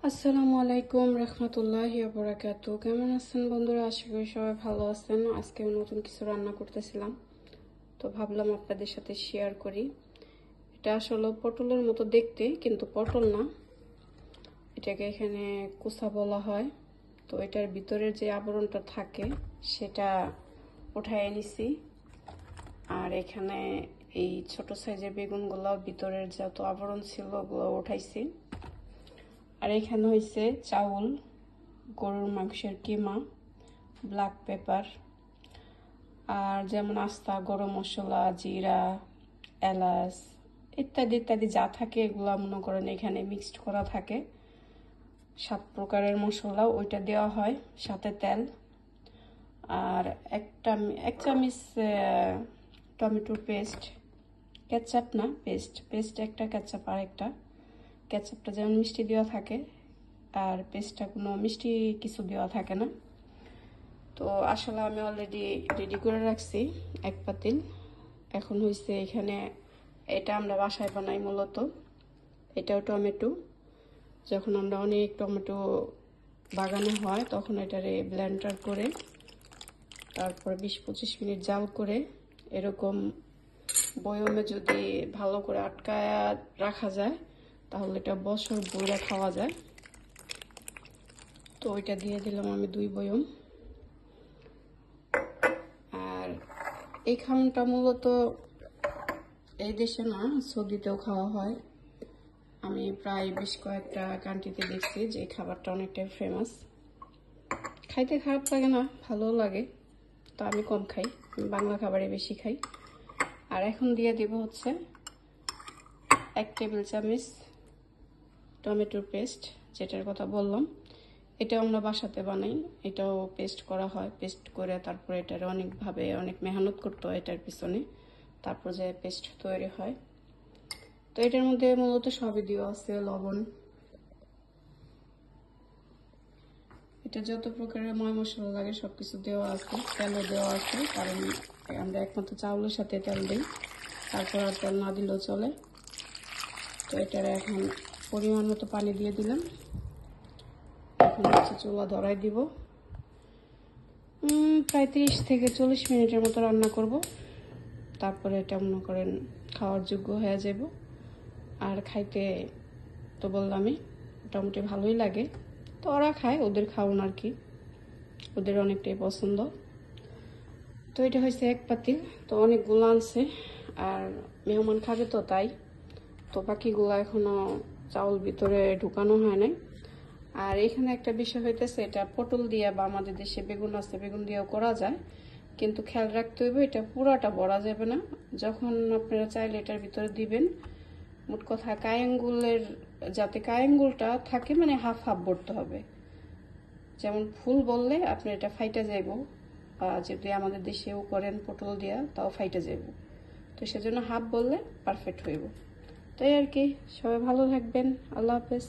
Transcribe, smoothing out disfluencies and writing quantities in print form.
আসসালামু আলাইকুম রহমতুল্লাহি ওয়া বারাকাতুহু। কেমন আছেন বন্ধুরা? আশা করি সবাই ভালো আছেন। আজকে নতুন কিছু রান্না করতেছিলাম, তো ভাবলাম আপনাদের সাথে শেয়ার করি। এটা আসলে পটলের মতো দেখতে, কিন্তু পটল না, এটাকে এখানে কুসা বলা হয়। তো এটার ভিতরের যে আবরণটা থাকে সেটা উঠায় নিছি। আর এখানে এই ছোট সাইজের বেগুনগুলো ভিতরের যত আবরণ ছিল ওগুলো উঠাইছি। আর এখানে হয়েছে চাউল, গরুর মাংসের কিমা, ব্ল্যাক পেপার, আর যেমন আস্তা গরম মশলা, জিরা, এলাচ ইত্যাদি ইত্যাদি যা থাকে এগুলো মনে করেন এখানে মিক্সড করা থাকে। 7 প্রকারের মশলা ওইটা দেওয়া হয়, সাথে তেল, আর এক চামচ টমেটো পেস্ট, কেচাপ না পেস্ট একটা, কেচাপ আর একটা। কেচাপটা যেমন মিষ্টি দেওয়া থাকে আর পেস্টটা কোনো মিষ্টি কিছু দেওয়া থাকে না। তো আসলে আমি অলরেডি রেডি করে রাখছি এক পাতিল। এখন হয়েছে এখানে, এটা আমরা বাসায় বানাই মূলত। এটাও টমেটো, যখন আমরা অনেক টমেটো বাগানে হয় তখন এটারে ব্লেন্ডার করে তারপর 20-25 মিনিট জাল করে এরকম বয়মে যদি ভালো করে আটকায় রাখা যায় তাহলে এটা বছর বইরা খাওয়া যায়। তো ওইটা দিয়ে দিলাম আমি 2 বয়ম। আর এই খাওয়ানটা মূলত এই দেশে না, সৌদিতেও খাওয়া হয়। আমি প্রায় বেশ কয়েকটা কান্ট্রিতে দেখছি যে এই খাবারটা অনেকটাই ফেমাস। খাইতে খারাপ লাগে না, ভালো লাগে। তো আমি কম খাই, বাংলা খাবারে বেশি খাই। আর এখন দিয়ে দিব হচ্ছে 1 টেবিল চামচ টমেটোর পেস্ট, যেটার কথা বললাম। এটাও আমরা বাসাতে বানাই, এটাও পেস্ট করা হয়। পেস্ট করে তারপরে এটার অনেকভাবে অনেক মেহনত করতে হয় এটার পিছনে, তারপর যে পেস্ট তৈরি হয়। তো এটার মধ্যে মূলত সবই দেওয়া আছে, লবণ, এটা যত প্রকারের ময় মশলা লাগে সবকিছু দেওয়া আছে, তেলও দেওয়া আছে, কারণ আমরা একমাত্র চাউলের সাথে তেল দিই, তারপর আর তেল না দিলেও চলে। তো এটার এখন পরিমাণ মতো পানি দিয়ে দিলাম। এখন হচ্ছে চুলা ধরাই দিব। প্রায় 30 থেকে 40 মিনিটের মতো রান্না করব, তারপরে এটা মনে করেন খাওয়ার যোগ্য হয়ে যাব। আর খাইতে তো বললামই মোটামুটি ভালোই লাগে। তো ওরা খায়, ওদের খাওয়ান আর কি, ওদের অনেকটাই পছন্দ। তো এটা হয়েছে এক পাতিল, তো অনেকগুলো আনছে আর মেহমান খাবে তো তাই। তো বাকিগুলো এখনো চাউল ভিতরে ঢুকানো হয় নাই। আর এখানে একটা বিষয় হইতেছে, এটা পটল দিয়ে বা আমাদের দেশে বেগুন আছে, বেগুন দিয়েও করা যায়, কিন্তু খেয়াল রাখতে হবে এটা পুরাটা ভরা যাবে না। যখন আপনারা চাইলে এটার ভিতরে দিবেন, মোট কথা কায়াঙ্গুলের, যাতে কায়াঙ্গুলটা থাকে মানে হাফ হাফ ভরতে হবে। যেমন ফুল বললে আপনি এটা ফাইটা যাইব, বা যদি আমাদের দেশেও করেন পটল দিয়া তাও ফাইটা যাইব। তো সেজন্য হাফ বললে পারফেক্ট হইব। তাই আর কি, সবাই ভালো থাকবেন। আল্লাহ হাফেজ।